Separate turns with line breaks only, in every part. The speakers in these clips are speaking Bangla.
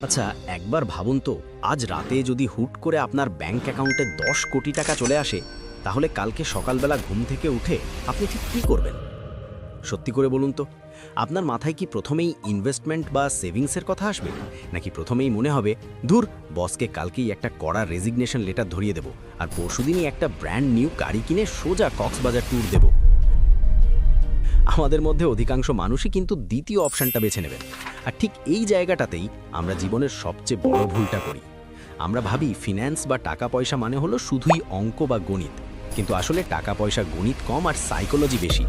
আচ্ছা, একবার ভাবুন তো, আজ রাতে যদি হুট করে আপনার ব্যাংক অ্যাকাউন্টে ১০ কোটি টাকা চলে আসে, তাহলে কালকে সকালবেলা ঘুম থেকে উঠে আপনি ঠিক কী করবেন? সত্যি করে বলুন তো, আপনার মাথায় কি প্রথমেই ইনভেস্টমেন্ট বা সেভিংসের কথা আসবে, নাকি প্রথমেই মনে হবে ধুর, বসকে কালকেই একটা কড়া রেজিগনেশন লেটার ধরিয়ে দেব আর পরশুদিনই একটা ব্র্যান্ড নিউ গাড়ি কিনে সোজা কক্সবাজার ট্যুর দেব? আমাদের মধ্যে অধিকাংশ মানুষই কিন্তু দ্বিতীয় অপশানটা বেছে নেবেন। আর ঠিক এই জায়গাটাতেই আমরা জীবনের সবচেয়ে বড় ভুলটা করি। আমরা ভাবি ফিন্যান্স বা টাকা পয়সা মানে হলো শুধুই অঙ্ক বা গণিত, কিন্তু আসলে টাকা পয়সা গণিত কম আর সাইকোলজি বেশি।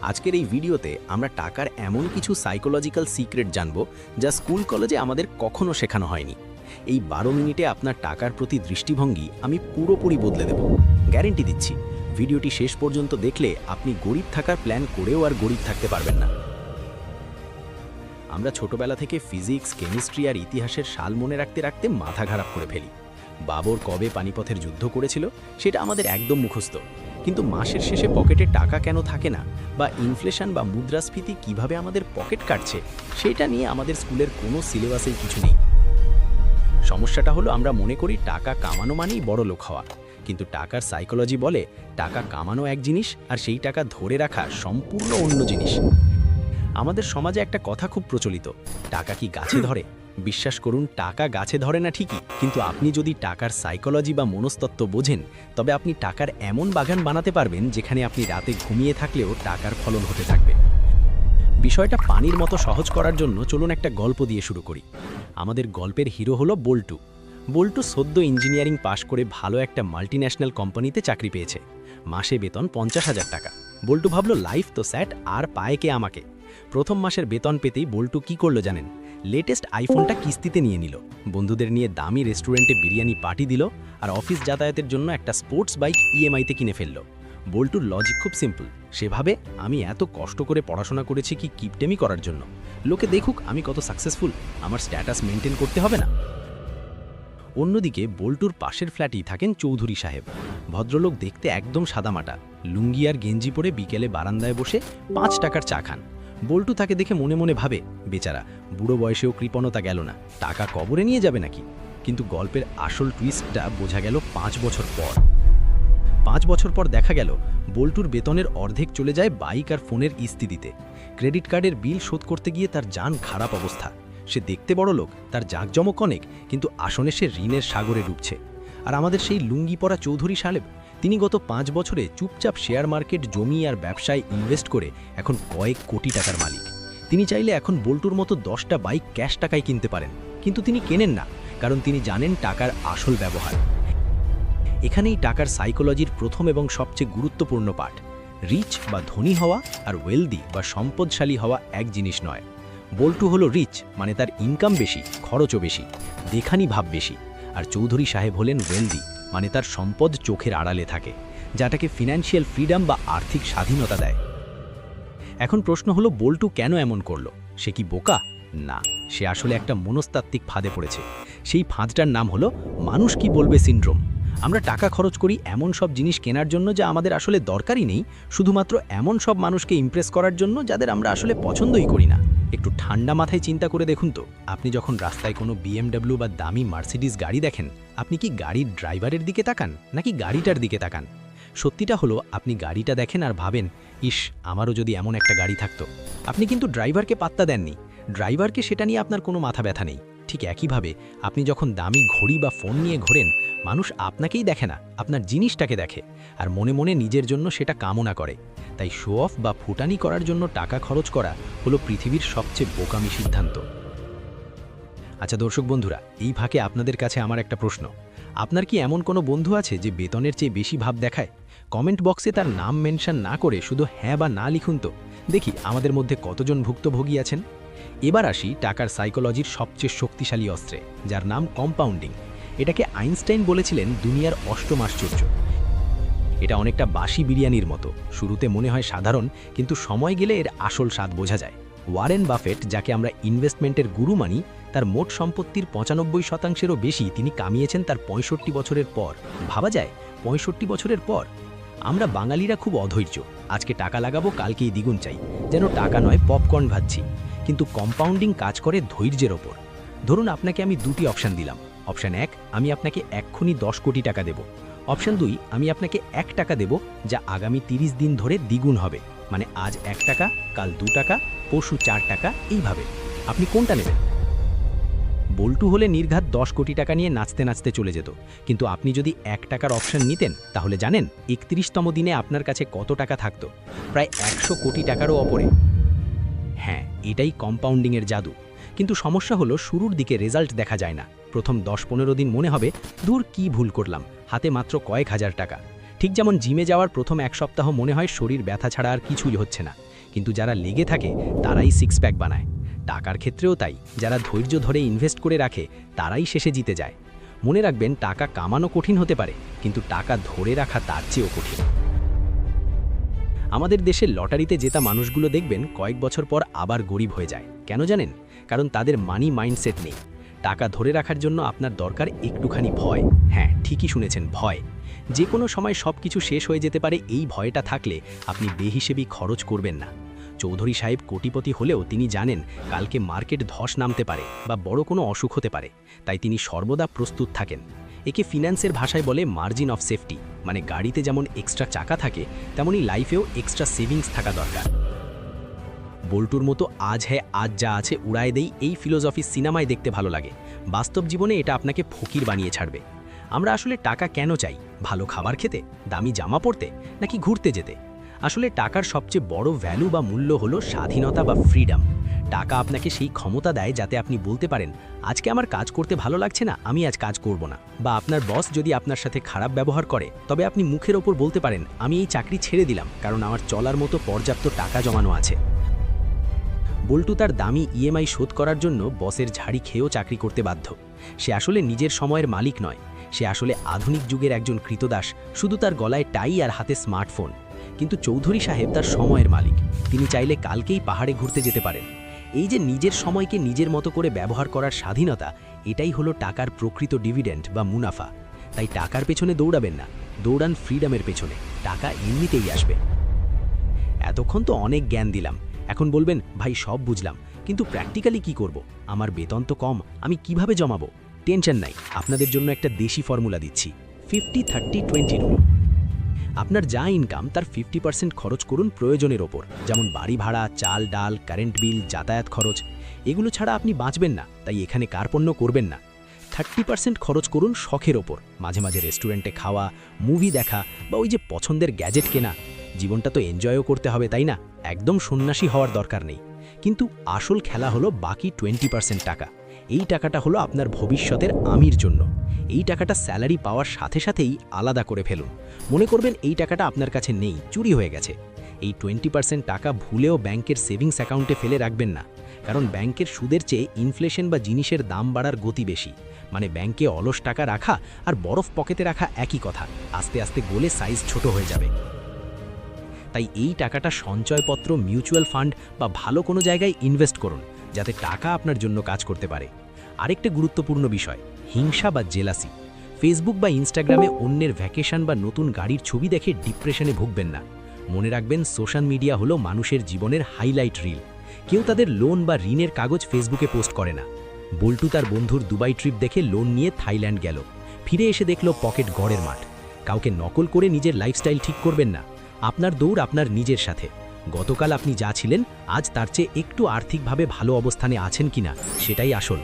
আজকের এই ভিডিওতে আমরা টাকার এমন কিছু সাইকোলজিক্যাল সিক্রেট জানব যা স্কুল কলেজে আমাদের কখনো শেখানো হয়নি। এই ১২ মিনিটে আপনার টাকার প্রতি দৃষ্টিভঙ্গি আমি পুরোপুরি বদলে দেব, গ্যারেন্টি দিচ্ছি। ভিডিওটি শেষ পর্যন্ত দেখলে আপনি গরিব থাকার প্ল্যান করেও আর গরিব থাকতে পারবেন না। আমরা ছোটবেলা থেকে ফিজিক্স, কেমিস্ট্রি আর ইতিহাসের সাল মনে রাখতে রাখতে মাথা খারাপ করে ফেলি। বাবর কবে পানিপথের যুদ্ধ করেছিল সেটা আমাদের একদম মুখস্থ, কিন্তু মাসের শেষে পকেটে টাকা কেন থাকে না, বা ইনফ্লেশন বা মুদ্রাস্ফীতি কিভাবে আমাদের পকেট কাটছে, সেটা নিয়ে আমাদের স্কুলের কোনো সিলেবাসেই কিছু নেই। সমস্যাটা হলো আমরা মনে করি টাকা কামানো মানেই বড় লোক হওয়া, কিন্তু টাকার সাইকোলজি বলে টাকা কামানো এক জিনিস আর সেই টাকা ধরে রাখা সম্পূর্ণ অন্য জিনিস। আমাদের সমাজে একটা কথা খুব প্রচলিত, টাকা কি গাছে ধরে? বিশ্বাস করুন, টাকা গাছে ধরে না ঠিকই, কিন্তু আপনি যদি টাকার সাইকোলজি বা মনস্তত্ত্ব বোঝেন, তবে আপনি টাকার এমন বাগান বানাতে পারবেন যেখানে আপনি রাতে ঘুমিয়ে থাকলেও টাকার ফলন হতে থাকবে। বিষয়টা পানির মতো সহজ করার জন্য চলুন একটা গল্প দিয়ে শুরু করি। আমাদের গল্পের হিরো হলো বল্টু। বল্টু সদ্য ইঞ্জিনিয়ারিং পাশ করে ভালো একটা মাল্টিন্যাশনাল কোম্পানিতে চাকরি পেয়েছে। মাসে বেতন ৫০,০০০ টাকা। বল্টু ভাবলো লাইফ তো স্যাট, আর পায় কে আমাকে। প্রথম মাসের বেতন পেতেই বল্টু কি করলো জানেন? লেটেস্ট আইফোনটা কিস্তিতে নিয়ে নিল, বন্ধুদের নিয়ে দামি রেস্টুরেন্টে বিরিয়ানি পার্টি দিল, আর অফিস যাতায়াতের জন্য একটা স্পোর্টস বাইক ইএমআইতে কিনে ফেলল। বল্টুর লজিক খুব সিম্পল, সেভাবে আমি এত কষ্ট করে পড়াশোনা করেছি কি কিপটেমি করার জন্য? লোকে দেখুক আমি কত সাকসেসফুল, আমার স্ট্যাটাস মেনটেন করতে হবে না? অন্যদিকে বল্টুর পাশের ফ্ল্যাটেই থাকেন চৌধুরী সাহেব। ভদ্রলোক, দেখতে একদম সাদামাটা, লুঙ্গি আর গেঞ্জি পরে বিকেলে বারান্দায় বসে ৫ টাকার চা খান। বল্টু তাকে দেখে মনে মনে ভাবে, বেচারা, বুড়ো বয়সেও কৃপণতা গেল না, টাকা কবরে নিয়ে যাবে নাকি? কিন্তু গল্পের আসল টুইস্টটা বোঝা গেল ৫ বছর পর। ৫ বছর পর দেখা গেল বল্টুর বেতনের অর্ধেক চলে যায় বাইক আর ফোনের ইস্তি দিতে। ক্রেডিট কার্ডের বিল শোধ করতে গিয়ে তার জান খারাপ অবস্থা। সে দেখতে বড় লোক, তার জাঁকজমক অনেক, কিন্তু আসলে সে ঋণের সাগরে ডুবছে। আর আমাদের সেই লুঙ্গি পরা চৌধুরী সাহেব, তিনি গত ৫ বছরে চুপচাপ শেয়ার মার্কেট, জমি আর ব্যবসায় ইনভেস্ট করে এখন কয়েক কোটি টাকার মালিক। তিনি চাইলে এখন বল্টুর মতো ১০টা বাইক ক্যাশ টাকায় কিনতে পারেন, কিন্তু তিনি কেনেন না, কারণ তিনি জানেন টাকার আসল ব্যবহার। এখানেই টাকার সাইকোলজির প্রথম এবং সবচেয়ে গুরুত্বপূর্ণ পাঠ। রিচ বা ধনী হওয়া আর ওয়েলদি বা সম্পদশালী হওয়া এক জিনিস নয়। বল্টু হলো রিচ, মানে তার ইনকাম বেশি, খরচও বেশি, দেখানি ভাব বেশি। আর চৌধুরী সাহেব হলেন ওয়েলদি, মানে তার সম্পদ চোখের আড়ালে থাকে, যাটাকে ফিনান্সিয়াল ফ্রিডম বা আর্থিক স্বাধীনতা দেয়। এখন প্রশ্ন হলো, বল্টু কেন এমন করলো? সে কি বোকা? না, সে আসলে একটা মনস্তাত্ত্বিক ফাঁদে পড়েছে। সেই ফাঁদটার নাম হলো মানুষ কি বলবে সিনড্রোম। আমরা টাকা খরচ করি এমন সব জিনিস কেনার জন্য যা আমাদের আসলে দরকারই নেই, শুধুমাত্র এমন সব মানুষকে ইমপ্রেস করার জন্য যাদের আমরা আসলে পছন্দই করি না। একটু ঠান্ডা মাথায় চিন্তা করে দেখুন তো, আপনি যখন রাস্তায় কোনো বিএমডব্লিউ বা দামি মার্সিডিজ গাড়ি দেখেন, আপনি কি গাড়ির ড্রাইভারের দিকে তাকান নাকি গাড়িটার দিকে তাকান? সত্যিটা হলো, আপনি গাড়িটা দেখেন আর ভাবেন, ইস, আমারও যদি এমন একটা গাড়ি থাকতো। আপনি কিন্তু ড্রাইভারকে পাত্তা দেননি, ড্রাইভারকে সেটা নিয়ে আপনার কোনো মাথা ব্যথা নেই। ঠিক একইভাবে আপনি যখন দামি ঘড়ি বা ফোন নিয়ে ঘোরেন, মানুষ আপনাকেই দেখে না, আপনার জিনিসটাকে দেখে, আর মনে মনে নিজের জন্য সেটা কামনা করে। তাই শো অফ বা ফুটানি করার জন্য টাকা খরচ করা হলো পৃথিবীর সবচেয়ে বোকামি সিদ্ধান্ত। আচ্ছা দর্শক বন্ধুরা, এই ফাঁকে আপনাদের কাছে আমার একটা প্রশ্ন, আপনার কি এমন কোনো বন্ধু আছে যে বেতনের চেয়ে বেশি ভাব দেখায়? কমেন্ট বক্সে তার নাম মেনশন না করে শুধু হ্যাঁ বা না লিখুন তো, দেখি আমাদের মধ্যে কতজন ভুক্তভোগী আছেন। এবার আসি টাকার সাইকোলজির সবচেয়ে শক্তিশালী অস্ত্রে, যার নাম কম্পাউন্ডিং। এটাকে আইনস্টাইন বলেছিলেন দুনিয়ার অষ্টম আশ্চর্য। এটা অনেকটা বাসি বিরিয়ানির মতো, শুরুতে মনে হয় সাধারণ, কিন্তু সময় গেলে এর আসল স্বাদ বোঝা যায়। ওয়ারেন বাফেট, যাকে আমরা ইনভেস্টমেন্টের গুরু মানি, তার মোট সম্পত্তির ৯৫%-এরও বেশি তিনি কামিয়েছেন তার ৬৫ বছরের পর। ভাবা যায়, ৬৫ বছরের পর। আমরা বাঙালিরা খুব অধৈর্য, আজকে টাকা লাগাবো, কালকেই দ্বিগুণ চাই, যেন টাকা নয় পপকর্ন ভাজছি। কিন্তু কম্পাউন্ডিং কাজ করে ধৈর্যের ওপর। ধরুন আপনাকে আমি দুটি অপশান দিলাম। অপশান 1, আমি আপনাকে এক্ষুনি 10 কোটি টাকা দেব। অপশান 2, আমি আপনাকে 1 টাকা দেব, যা আগামী 30 দিন ধরে দ্বিগুণ হবে। মানে আজ 1 টাকা, কাল 2 টাকা, পরশু 4 টাকা, এইভাবে। আপনি কোনটা নেবেন? বল্টু হলে নির্ঘাত 10 কোটি টাকা নিয়ে নাচতে নাচতে চলে যেত, কিন্তু আপনি যদি 1 টাকার অপশন নিতেন, তাহলে জানেন 31তম দিনে আপনার কাছে কত টাকা থাকতো? প্রায় 100 কোটি টাকারও ওপরে। হ্যাঁ, এটাই কম্পাউন্ডিংয়ের জাদু। কিন্তু সমস্যা হলো শুরুর দিকে রেজাল্ট দেখা যায় না। প্রথম 10-15 দিন মনে হবে, দূর কি ভুল করলাম, হাতে মাত্র কয়েক হাজার টাকা। ঠিক যেমন জিমে যাওয়ার প্রথম 1 সপ্তাহ মনে হয় শরীর ব্যথা ছাড়া আর কিছুই হচ্ছে না, কিন্তু যারা লেগে থাকে তারাই সিক্স প্যাক বানায়। টাকার ক্ষেত্রেও তাই, যারা ধৈর্য ধরে ইনভেস্ট করে রাখে তারাই শেষে জিতে যায়। মনে রাখবেন, টাকা কামানো কঠিন হতে পারে, কিন্তু টাকা ধরে রাখা তার চেয়েও কঠিন। আমাদের দেশের লটারিতে জেতা মানুষগুলো দেখবেন কয়েক বছর পর আবার গরিব হয়ে যায়। কেন জানেন? কারণ তাদের মানি মাইন্ডসেট নেই। টাকা ধরে রাখার জন্য আপনার দরকার একটুখানি ভয়। হ্যাঁ, ঠিকই শুনেছেন, ভয়। যে কোনো সময় সব কিছু শেষ হয়ে যেতে পারে, এই ভয়টা থাকলে আপনি বেহিসেবি খরচ করবেন না। চৌধুরী সাহেব কোটিপতি হলেও তিনি জানেন কালকে মার্কেট ধস নামতে পারে বা বড় কোনো অসুখ হতে পারে, তাই তিনি সর্বদা প্রস্তুত থাকেন। একে ফিন্যান্সের ভাষায় বলে মার্জিন অফ সেফটি। মানে গাড়িতে যেমন এক্সট্রা চাকা থাকে, তেমনই লাইফেও এক্সট্রা সেভিংস থাকা দরকার। বল্টুর মতো আজ হ্যাঁ আজ যা আছে উড়ায় দেই, এই ফিলোসফি সিনেমায় দেখতে ভালো লাগে, বাস্তব জীবনে এটা আপনাকে ফকির বানিয়ে ছাড়বে। আমরা আসলে টাকা কেন চাই? ভালো খাবার খেতে, দামি জামা পরতে, নাকি ঘুরতে যেতে? আসলে টাকার সবচেয়ে বড় ভ্যালু বা মূল্য হলো স্বাধীনতা বা ফ্রিডম। টাকা আপনাকে সেই ক্ষমতা দেয় যাতে আপনি বলতে পারেন, আজকে আমার কাজ করতে ভালো লাগছে না, আমি আজ কাজ করব না। বা আপনার বস যদি আপনার সাথে খারাপ ব্যবহার করে, তবে আপনি মুখের ওপর বলতে পারেন, আমি এই চাকরি ছেড়ে দিলাম, কারণ আমার চলার মতো পর্যাপ্ত টাকা জমানো আছে। বল্টু তার দামি ইএমআই শোধ করার জন্য বসের ঝাড়ি খেয়েও চাকরি করতে বাধ্য। সে আসলে নিজের সময়ের মালিক নয়, সে আসলে আধুনিক যুগের একজন কৃতদাস, শুধু তার গলায় টাই আর হাতে স্মার্টফোন। কিন্তু চৌধুরী সাহেব তার সময়ের মালিক। তিনি চাইলে কালকেই পাহাড়ে ঘুরতে যেতে পারেন। এই যে নিজের সময়কে নিজের মতো করে ব্যবহার করার স্বাধীনতা, এটাই হলো টাকার প্রকৃত ডিভিডেন্ড বা মুনাফা। তাই টাকার পেছনে দৌড়াবেন না, দৌড়ান ফ্রিডমের পেছনে। টাকা এমনিতেই আসবে। এতক্ষণ তো অনেক জ্ঞান দিলাম, এখন বলবেন ভাই সব বুঝলাম, কিন্তু প্র্যাকটিক্যালি কি করব? আমার বেতন তো কম, আমি কিভাবে জমাবো? টেনশন নাই, আপনাদের জন্য একটা দেশি ফর্মুলা দিচ্ছি, 50-30-20 রুল। আপনার যা ইনকাম তার 50% খরচ করুন প্রয়োজনের ওপর, যেমন বাড়ি ভাড়া, চাল ডাল, কারেন্ট বিল, যাতায়াত খরচ। এগুলো ছাড়া আপনি বাঁচবেন না, তাই এখানে কার্পণ্য করবেন না। 30% খরচ করুন শখের ওপর, মাঝে মাঝে রেস্টুরেন্টে খাওয়া, মুভি দেখা, বা ওই যে পছন্দের গ্যাজেট কেনা। জীবনটা তো এনজয়ও করতে হবে, তাই না? একদম সন্ন্যাসী হওয়ার দরকার নেই। কিন্তু আসল খেলা হলো বাকি 20% টাকা। এই টাকাটা হলো আপনার ভবিষ্যতের আমির জন্য। এই টাকাটা স্যালারি পাওয়ার সাথে সাথেই আলাদা করে ফেলুন। মনে করবেন এই টাকাটা আপনার কাছে নেই, চুরি হয়ে গেছে। এই 20% টাকা ভুলেও ব্যাংকের সেভিংস অ্যাকাউন্টে ফেলে রাখবেন না, কারণ ব্যাংকের সুদের চেয়ে ইনফ্লেশন বা জিনিসের দাম বাড়ার গতি বেশি। মানে ব্যাংকে অলস টাকা রাখা আর বরফ পকেটে রাখা একই কথা, আস্তে আস্তে গলে সাইজ ছোট হয়ে যাবে। তাই এই টাকাটা সঞ্চয়পত্র, মিউচুয়াল ফান্ড বা ভালো কোনো জায়গায় ইনভেস্ট করুন, যাতে টাকা আপনার জন্য কাজ করতে পারে। আরেকটা গুরুত্বপূর্ণ বিষয়, হিংসা বা জেলাসি। ফেসবুক বা ইনস্টাগ্রামে অন্যের ভ্যাকেশন বা নতুন গাড়ির ছবি দেখে ডিপ্রেশনে ভুগবেন না। মনে রাখবেন, সোশ্যাল মিডিয়া হলো মানুষের জীবনের হাইলাইট রিল। কেউ তাদের লোন বা ঋণের কাগজ ফেসবুকে পোস্ট করে না। বল্টু তার বন্ধুর দুবাই ট্রিপ দেখে লোন নিয়ে থাইল্যান্ড গেল, ফিরে এসে দেখল পকেট গড়ের মাঠ। কাউকে নকল করে নিজের লাইফস্টাইল ঠিক করবেন না। আপনার দৌড় আপনার নিজের সাথে। গতকাল আপনি যা ছিলেন, আজ তার চেয়ে একটু আর্থিকভাবে ভালো অবস্থানে আছেন কিনা সেটাই আসল।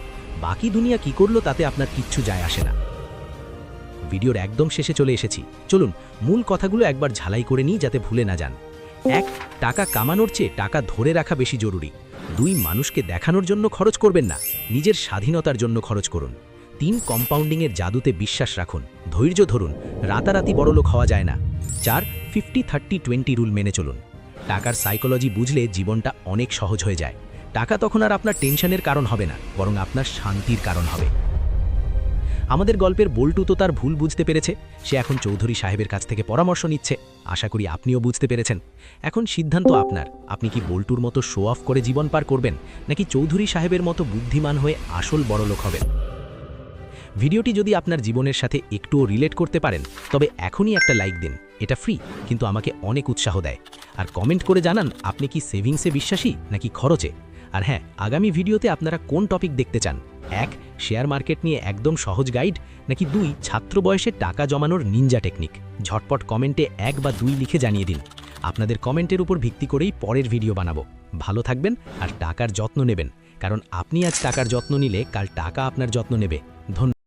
বাকি দুনিয়া কি করলো তাতে আপনার কিচ্ছু যায় আসে না। ভিডিওর একদম শেষে চলে এসেছি, চলুন মূল কথাগুলো একবার ঝালাই করে নিই, যাতে ভুলে না যান। 1, টাকা কামানোর চেয়ে টাকা ধরে রাখা বেশি জরুরি। 2, মানুষকে দেখানোর জন্য খরচ করবেন না, নিজের স্বাধীনতার জন্য খরচ করুন। 3, কম্পাউন্ডিংয়ের জাদুতে বিশ্বাস রাখুন, ধৈর্য ধরুন, রাতারাতি বড়লোক হওয়া যায় না। 4, 50-30-20 রুল মেনে চলুন। টাকার সাইকোলজি বুঝলে জীবনটা অনেক সহজ হয়ে যায়। টাকা তখন আর আপনার টেনশনের কারণ হবে না, বরং আপনার শান্তির কারণ হবে। আমাদের গল্পের বল্টু তো তার ভুল বুঝতে পেরেছে, সে এখন চৌধুরী সাহেবের কাছ থেকে পরামর্শ নিচ্ছে। আশা করি আপনিও বুঝতে পেরেছেন। এখন সিদ্ধান্ত আপনার, আপনি কি বল্টুর মতো শো অফ করে জীবন পার করবেন, নাকি চৌধুরী সাহেবের মতো বুদ্ধিমান হয়ে আসল বড়লোক হবেন? ভিডিওটি যদি আপনার জীবনের সাথে একটুও রিলেট করতে পারেন, তবে এখনই একটা লাইক দিন। এটা ফ্রি, কিন্তু আমাকে অনেক উৎসাহ দেয়। আর কমেন্ট করে জানান আপনি কি সেভিংসে বিশ্বাসী নাকি খরচে। আর হ্যাঁ, আগামী ভিডিওতে আপনারা কোন টপিক দেখতে চান 1. শেয়ার মার্কেট নিয়ে একদম সহজ গাইড, নাকি 2. ছাত্র বয়সে টাকা জমানোর নিনজা টেকনিক? ঝটপট কমেন্টে 1 বা 2 লিখে জানিয়ে দিন। আপনাদের কমেন্টের উপর ভিত্তি করেই পরের ভিডিও বানাবো। ভালো থাকবেন আর টাকার যত্ন নেবেন, কারণ আপনি আজ টাকার যত্ন নিলে কাল টাকা আপনার যত্ন নেবে। ধন্যবাদ।